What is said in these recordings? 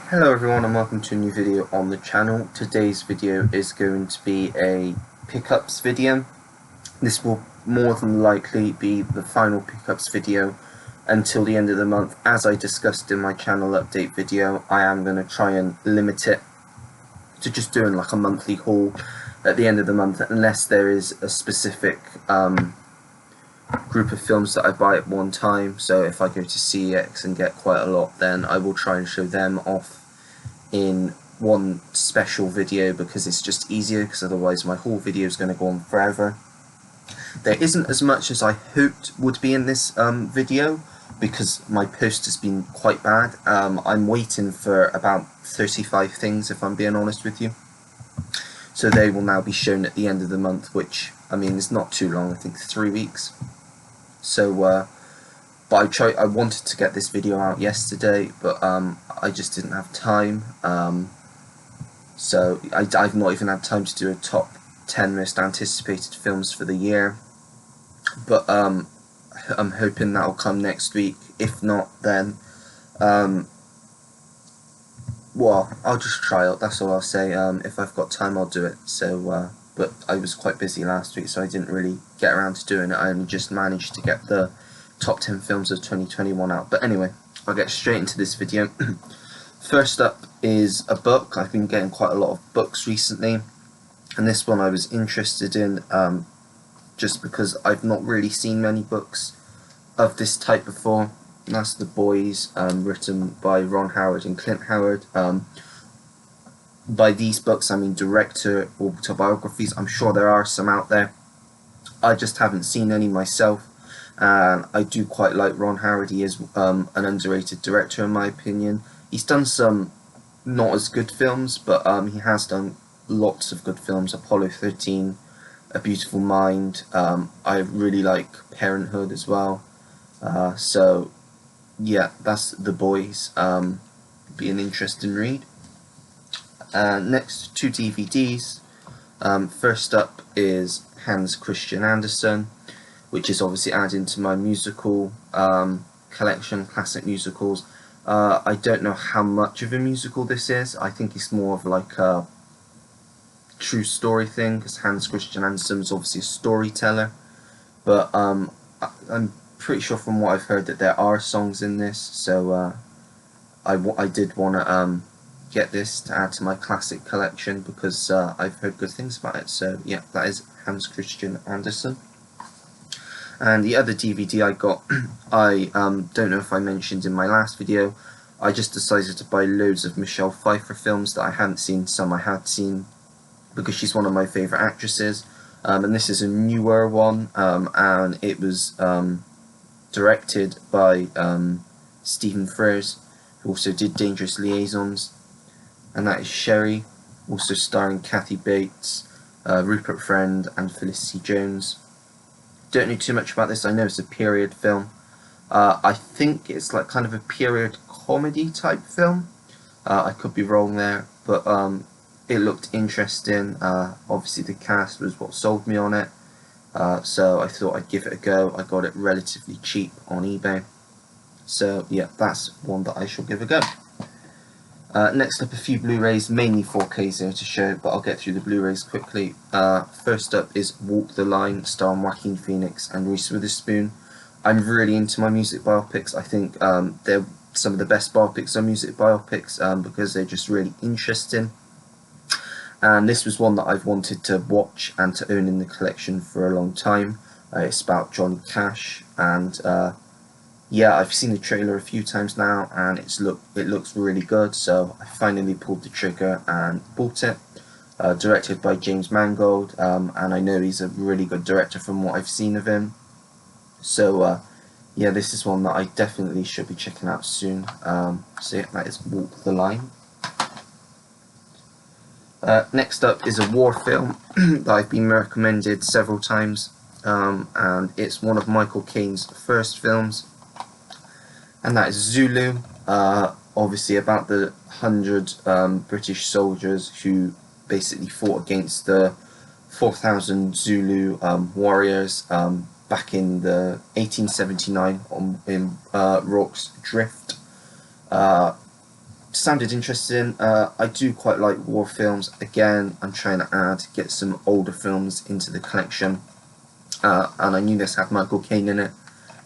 Hello everyone and welcome to a new video on the channel. Today's video is going to be a pickups video. This will more than likely be the final pickups video until the end of the month. As I discussed in my channel update video, I am going to try and limit it to just doing like a monthly haul at the end of the month, unless there is a specific group of films that I buy at one time. So if I go to CEX and get quite a lot, then I will try and show them off in one special video, because it's just easier, because otherwise my whole video is going to go on forever. There isn't as much as I hoped would be in this video, because my post has been quite bad. I'm waiting for about 35 things, if I'm being honest with you. So they will now be shown at the end of the month, which, I mean, is not too long, I think 3 weeks. So, but I wanted to get this video out yesterday, but I just didn't have time. So I've not even had time to do a top 10 most anticipated films for the year. But I'm hoping that'll come next week. If not, then well, I'll just try it. That's all I'll say. If I've got time, I'll do it. So, but I was quite busy last week, so I didn't really get around to doing it. I only just managed to get the top 10 films of 2021 out. But anyway, I'll get straight into this video. First up is a book. I've been getting quite a lot of books recently, and this one I was interested in just because I've not really seen many books of this type before. And that's The Boys, written by Ron Howard and Clint Howard. By these books I mean director autobiographies. I'm sure there are some out there. I just haven't seen any myself, and I do quite like Ron Howard. He is an underrated director in my opinion. He's done some not as good films, but he has done lots of good films. Apollo 13, A Beautiful Mind. I really like Parenthood as well. So yeah, that's The Boys. Be an interesting read. Next, 2 DVDs. First up is Hans Christian Andersen, which is obviously adding to my musical collection, classic musicals. I don't know how much of a musical this is. I think it's more of like a true story thing, because Hans Christian Andersen is obviously a storyteller. But I'm pretty sure from what I've heard that there are songs in this, so I did want to get this to add to my classic collection, because I've heard good things about it. So yeah, that is Hans Christian Andersen. And the other DVD I got, I don't know if I mentioned in my last video, I just decided to buy loads of Michelle Pfeiffer films that I hadn't seen. Some I had seen, because she's one of my favourite actresses. And this is a newer one, and it was directed by Stephen Frears, who also did Dangerous Liaisons. And that is Sherry, also starring Kathy Bates, Rupert Friend and Felicity Jones. Don't know too much about this. I know it's a period film. I think it's like kind of a period comedy type film. I could be wrong there, but it looked interesting. Obviously the cast was what sold me on it, so I thought I'd give it a go. I got it relatively cheap on eBay, so yeah, that's one that I shall give a go. Next up, a few Blu-rays, mainly 4Ks here to show, but I'll get through the Blu-rays quickly. First up is Walk the Line, starring Joaquin Phoenix and Reese Witherspoon. I'm really into my music biopics. I think they're some of the best biopics are music biopics, because they're just really interesting. And this was one that I've wanted to watch and to own in the collection for a long time. It's about Johnny Cash, and yeah, I've seen the trailer a few times now, and it looks really good, so I finally pulled the trigger and bought it. Directed by James Mangold, and I know he's a really good director from what I've seen of him. So yeah, this is one that I definitely should be checking out soon. So yeah, that is Walk the Line. Next up is a war film that I've been recommended several times, and it's one of Michael Caine's first films. And that is Zulu, obviously about the 100 British soldiers who basically fought against the 4,000 Zulu warriors back in the 1879 in Rorke's Drift. sounded interesting. I do quite like war films. Again, I'm trying to get some older films into the collection. And I knew this had Michael Caine in it,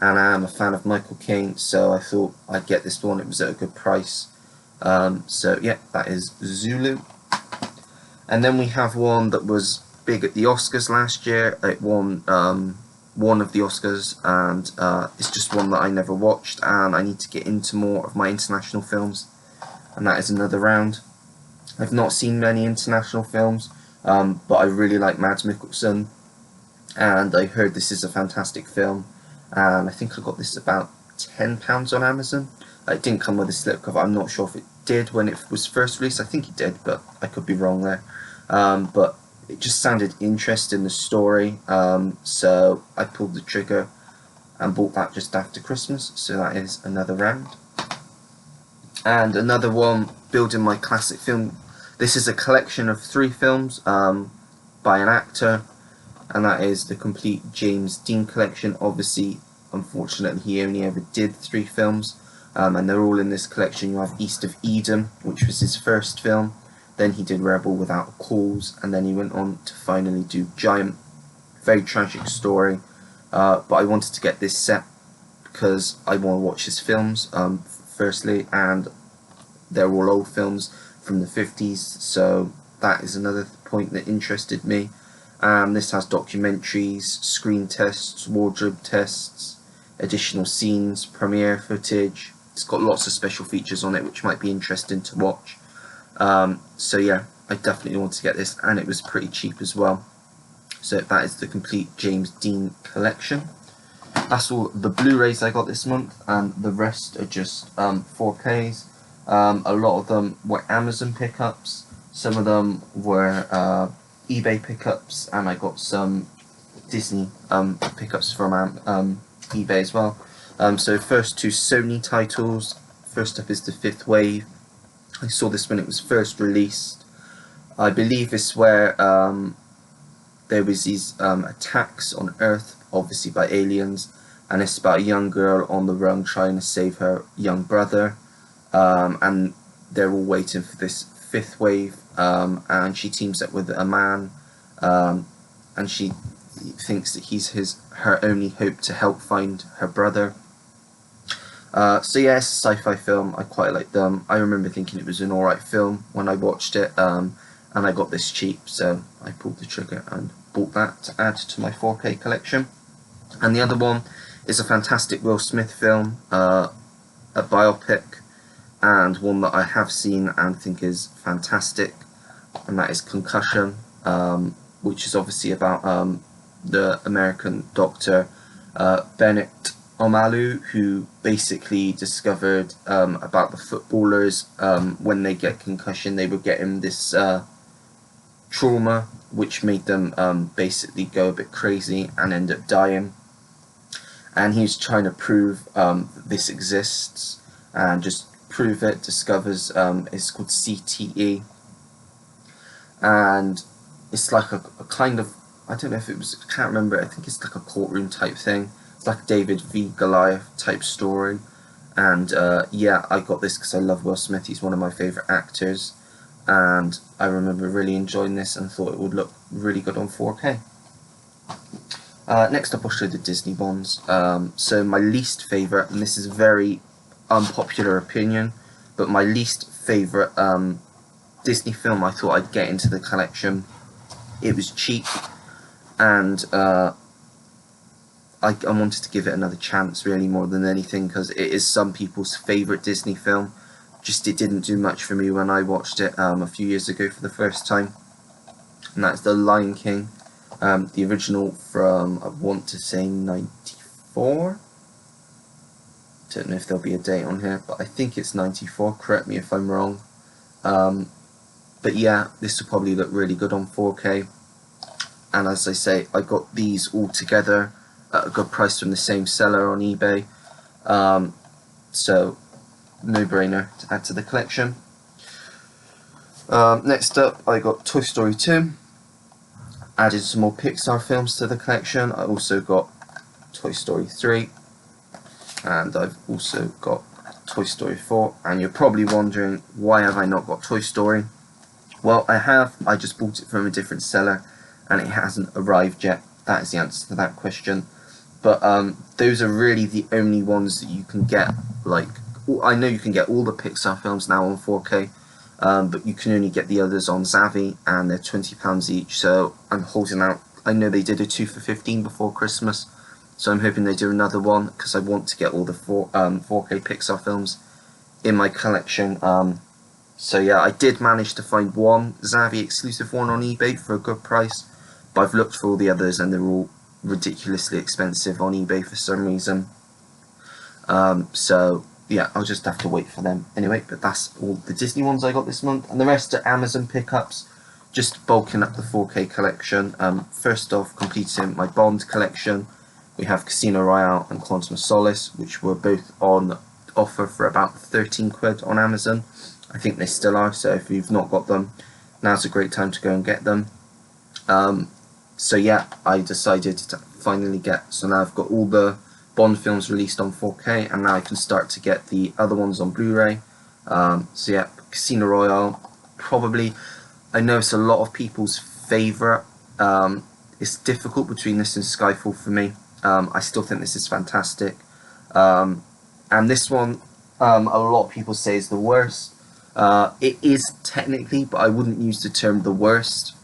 and I am a fan of Michael Caine, so I thought I'd get this one. It was at a good price. So yeah, that is Zulu. And then we have one that was big at the Oscars last year. It won one of the Oscars, and it's just one that I never watched, and I need to get into more of my international films, and that is Another Round. I've not seen many international films, but I really like Mads Mikkelsen, and I heard this is a fantastic film, and I think I got this about £10 on Amazon. It didn't come with a slipcover. I'm not sure if it did when it was first released. I think it did, but I could be wrong there. But it just sounded interesting, the story, so I pulled the trigger and bought that just after Christmas. So that is Another Round. And another one, building my classic film. This is a collection of 3 films by an actor, and that is the complete James Dean collection. Obviously, unfortunately, he only ever did 3 films, and they're all in this collection. You have East of Eden, which was his first film. Then he did Rebel Without a Cause, and then he went on to finally do Giant. Very tragic story, but I wanted to get this set because I want to watch his films, firstly, and they're all old films from the 50s, so that is another point that interested me. This has documentaries, screen tests, wardrobe tests, additional scenes, premiere footage. It's got lots of special features on it which might be interesting to watch. So yeah, I definitely want to get this, and it was pretty cheap as well. So that is the complete James Dean collection. That's all the Blu-rays I got this month, and the rest are just 4Ks. A lot of them were Amazon pickups, some of them were eBay pickups, and I got some Disney pickups from eBay as well. So first 2 Sony titles. First up is The Fifth Wave. I saw this when it was first released. I believe it's where there was these attacks on Earth, obviously by aliens, and it's about a young girl on the run trying to save her young brother, and they're all waiting for this 5th wave, and she teams up with a man, and she thinks that he's her only hope to help find her brother. So yeah, it's a sci-fi film. I quite like them. I remember thinking it was an alright film when I watched it, and I got this cheap, so I pulled the trigger and bought that to add to my 4K collection. And the other one is a fantastic Will Smith film, a biopic, and one that I have seen and think is fantastic, and that is Concussion, which is obviously about the American doctor Bennett Omalu, who basically discovered about the footballers, when they get concussion, they were getting this trauma which made them basically go a bit crazy and end up dying. And he's trying to prove this exists, and just prove it, discovers it's called CTE, and it's like a kind of, I don't know if it was, I can't remember, I think it's like a courtroom type thing. It's like a David v Goliath type story, and yeah, I got this because I love Will Smith. He's one of my favourite actors, and I remember really enjoying this and thought it would look really good on 4K. Next up I'll show the Disney ones. So my least favourite, and this is a very unpopular opinion, but my least favourite Disney film I thought I'd get into the collection. It was cheap, and I wanted to give it another chance, really, more than anything, because it is some people's favourite Disney film. Just it didn't do much for me when I watched it a few years ago for the first time, and that's The Lion King, the original from, I want to say, 94? Don't know if there'll be a date on here, but I think it's 94, correct me if I'm wrong. But yeah, this will probably look really good on 4K, and as I say, I got these all together at a good price from the same seller on eBay, so no brainer to add to the collection. Next up I got Toy Story 2, added some more Pixar films to the collection. I also got Toy Story 3, and I've also got Toy Story 4, and you're probably wondering, why have I not got Toy Story? Well, I have. I just bought it from a different seller, and it hasn't arrived yet. That is the answer to that question. But those are really the only ones that you can get. Like, I know you can get all the Pixar films now on 4K, but you can only get the others on Zavvi, and they're £20 each. So I'm holding out. I know they did a 2 for $15 before Christmas, so I'm hoping they do another one, because I want to get all the 4K Pixar films in my collection. So yeah, I did manage to find one Zavvi exclusive one on eBay for a good price, but I've looked for all the others and they're all ridiculously expensive on eBay for some reason. So yeah, I'll just have to wait for them anyway. But that's all the Disney ones I got this month, and the rest are Amazon pickups, just bulking up the 4K collection. First off, completing my Bond collection. We have Casino Royale and Quantum of Solace, which were both on offer for about 13 quid on Amazon. I think they still are, so if you've not got them, now's a great time to go and get them. So yeah, I decided to finally get, so now I've got all the Bond films released on 4K, and now I can start to get the other ones on Blu-ray. So yeah, Casino Royale, probably, I know it's a lot of people's favourite. It's difficult between this and Skyfall for me. I still think this is fantastic. And this one, a lot of people say is the worst. It is technically, but I wouldn't use the term the worst,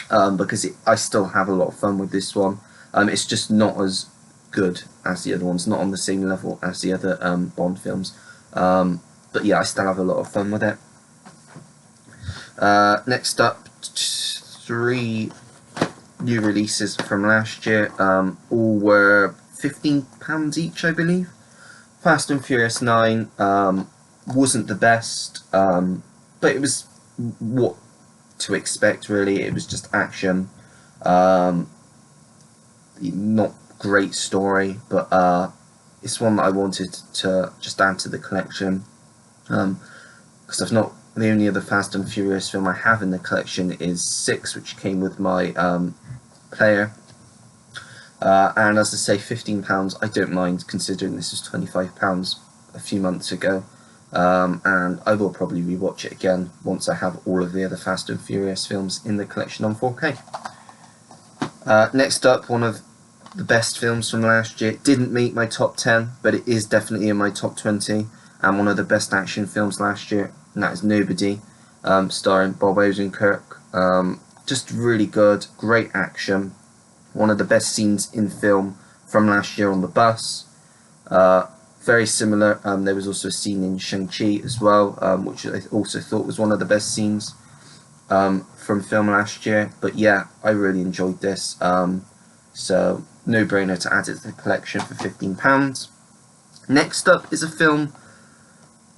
because I still have a lot of fun with this one. It's just not as good as the other ones, not on the same level as the other Bond films. But yeah, I still have a lot of fun with it. Next up, 3 new releases from last year. All were £15 each, I believe. Fast and Furious 9 wasn't the best, but it was what to expect, really. It was just action, not great story, but it's one that I wanted to just add to the collection, because I've not, the only other Fast and Furious film I have in the collection is 6, which came with my player, and as I say, £15, I don't mind, considering this was £25 a few months ago. And I will probably rewatch it again once I have all of the other Fast and Furious films in the collection on 4K. Next up, one of the best films from last year. It didn't meet my top 10, but it is definitely in my top 20, and one of the best action films last year, and that is Nobody, starring Bob Odenkirk. Just really good, great action, one of the best scenes in film from last year on the bus. Very similar, there was also a scene in Shang-Chi as well, which I also thought was one of the best scenes from film last year. But yeah, I really enjoyed this, so no brainer to add it to the collection for £15. Next up is a film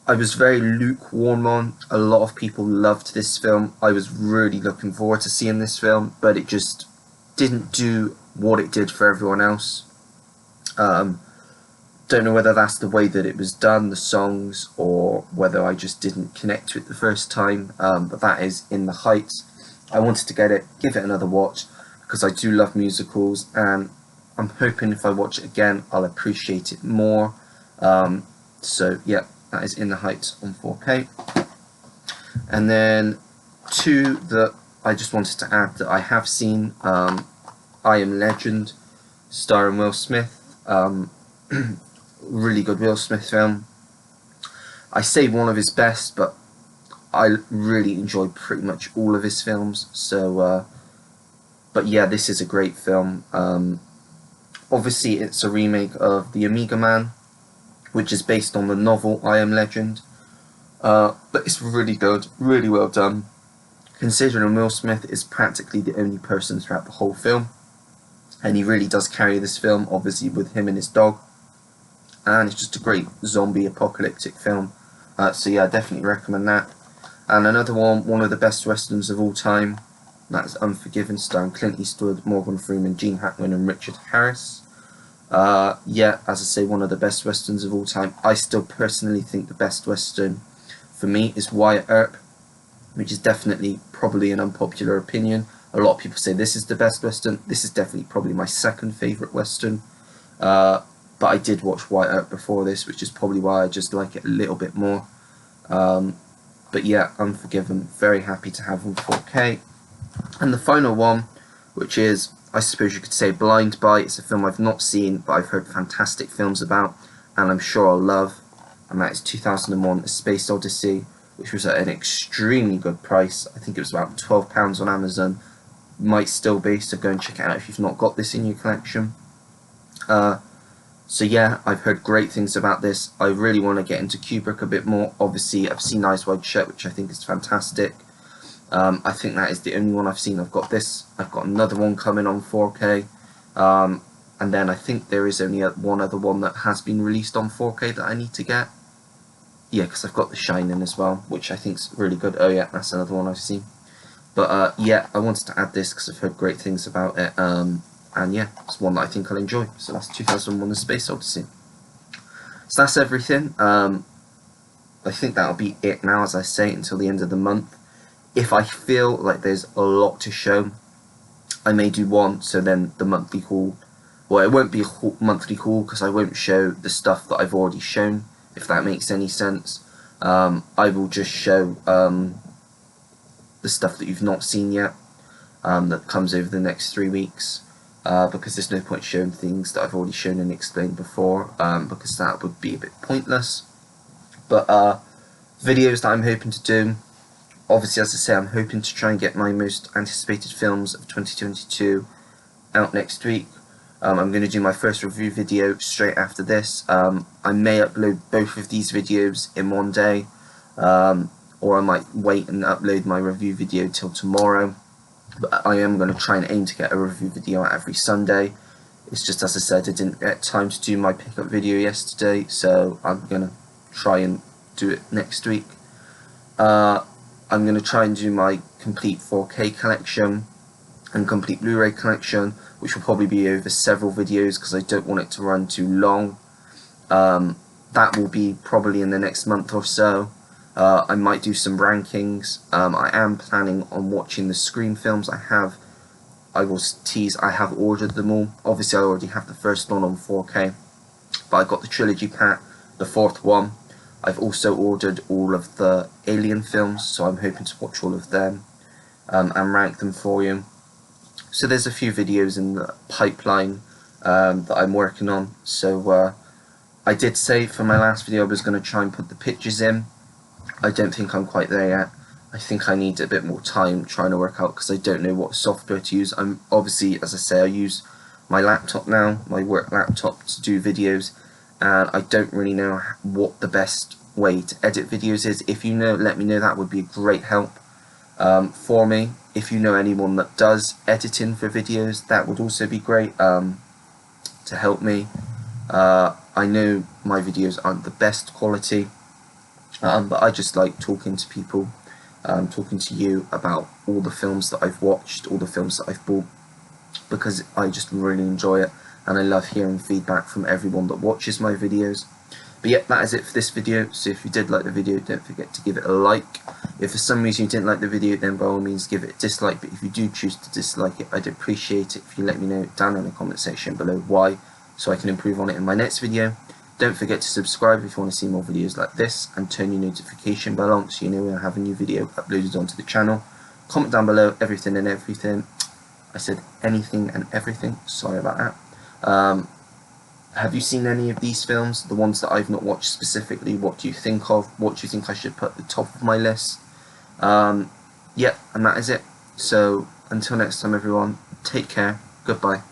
I was very lukewarm on. A lot of people loved this film. I was really looking forward to seeing this film, but it just didn't do what it did for everyone else. Don't know whether that's the way that it was done, the songs, or whether I just didn't connect to it the first time, but that is In the Heights. I wanted to get it, give it another watch, because I do love musicals, and I'm hoping if I watch it again, I'll appreciate it more. So yeah, that is In the Heights on 4K. And then 2 that I just wanted to add that I have seen, I Am Legend, starring Will Smith. Really good Will Smith film. I say one of his best, but I really enjoyed pretty much all of his films. So, but yeah, this is a great film. Obviously, it's a remake of The Omega Man, which is based on the novel I Am Legend. But it's really good, really well done, considering Will Smith is practically the only person throughout the whole film, and he really does carry this film, obviously with him and his dog. And it's just a great zombie apocalyptic film. So yeah, I definitely recommend that. And another one of the best westerns of all time, that's Unforgiven, starring Clint Eastwood, Morgan Freeman, Gene Hackman and Richard Harris. Yeah, as I say, one of the best westerns of all time. I still personally think the best western for me is Wyatt Earp, which is definitely probably an unpopular opinion. A lot of people say this is the best western. This is definitely probably my second favourite western. but I did watch Wyatt Earp before this, which is probably why I just like it a little bit more. But yeah, Unforgiven, very happy to have on 4K. And the final one, which is, I suppose you could say, Blind Buy. It's a film I've not seen, but I've heard fantastic films about, and I'm sure I'll love. And that is 2001: A Space Odyssey, which was at an extremely good price. I think it was about £12 on Amazon. Might still be, so go and check it out if you've not got this in your collection. So yeah, I've heard great things about this. I really want to get into Kubrick a bit more. Obviously, I've seen Eyes Wide Shut, which I think is fantastic. I think that is the only one I've seen. I've got this. I've got another one coming on 4K. And then I think there is only one other one that has been released on 4K that I need to get. Yeah, because I've got The Shining as well, which I think is really good. Oh yeah, that's another one I've seen. But yeah, I wanted to add this because I've heard great things about it. And yeah, it's one that I think I'll enjoy. So that's 2001: A Space Odyssey. So that's everything. I think that'll be it now, as I say, until the end of the month. If I feel like there's a lot to show, I may do one, so then the monthly haul, well, it won't be a monthly haul because I won't show the stuff that I've already shown, if that makes any sense. I will just show the stuff that you've not seen yet, that comes over the next 3 weeks, because there's no point showing things that I've already shown and explained before, because that would be a bit pointless. But videos that I'm hoping to do, obviously, as I say, I'm hoping to try and get my most anticipated films of 2022 out next week. I'm going to do my first review video straight after this. I may upload both of these videos in one day, or I might wait and upload my review video till tomorrow. But I am going to try and aim to get a review video out every Sunday. It's just, as I said, I didn't get time to do my pickup video yesterday, so I'm going to try and do it next week. I'm going to try and do my complete 4K collection and complete Blu-ray collection, which will probably be over several videos because I don't want it to run too long. That will be probably in the next month or so. I might do some rankings. I am planning on watching the Scream films. I will tease, I have ordered them all. Obviously I already have the first one on 4K, but I got the trilogy pack, the fourth one. I've also ordered all of the Alien films, so I'm hoping to watch all of them and rank them for you. So there's a few videos in the pipeline that I'm working on. So I did say for my last video I was going to try and put the pictures in. I don't think I'm quite there yet. I think I need a bit more time trying to work out because I don't know what software to use. I'm obviously, as I say, I use my laptop now, my work laptop, to do videos, and I don't really know what the best way to edit videos is. If you know, let me know. That would be a great help for me. If you know anyone that does editing for videos, that would also be great to help me. I know my videos aren't the best quality, but I just like talking to people, talking to you about all the films that I've watched, all the films that I've bought, because I just really enjoy it, and I love hearing feedback from everyone that watches my videos. But yeah, that is it for this video. So if you did like the video, don't forget to give it a like. If for some reason you didn't like the video, then by all means give it a dislike. But if you do choose to dislike it, I'd appreciate it if you let me know down in the comment section below why, so I can improve on it in my next video. Don't forget to subscribe if you want to see more videos like this, and turn your notification bell on so you know when I have a new video uploaded onto the channel. Comment down below everything and everything. I said anything and everything, sorry about that. Have you seen any of these films, the ones that I've not watched specifically? What do you think of? What do you think I should put at the top of my list? Yeah, and that is it. So until next time everyone, take care, goodbye.